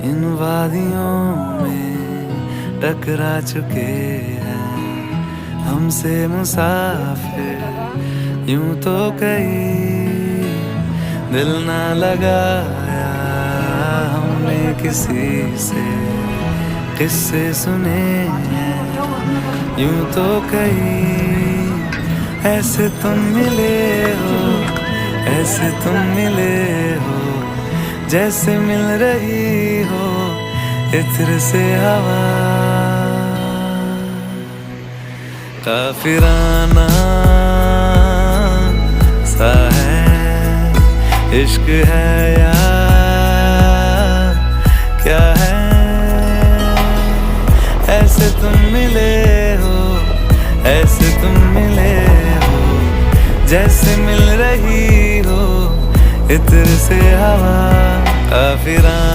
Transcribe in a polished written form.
इन वादियों में टकरा चुके हैं हमसे मुसाफिर। यूं तो कहीं दिल ना लगाया हमने किसी से, किस्से सुने हैं यूं तो कहीं। ऐसे तुम मिले हो, ऐसे तुम मिले हो, जैसे मिल रही हो इत्र से हवा। काफिराना सा है इश्क है या क्या है। ऐसे तुम मिले हो, ऐसे तुम मिले हो, जैसे मिल रही हो इत्र से हवा। काफिराना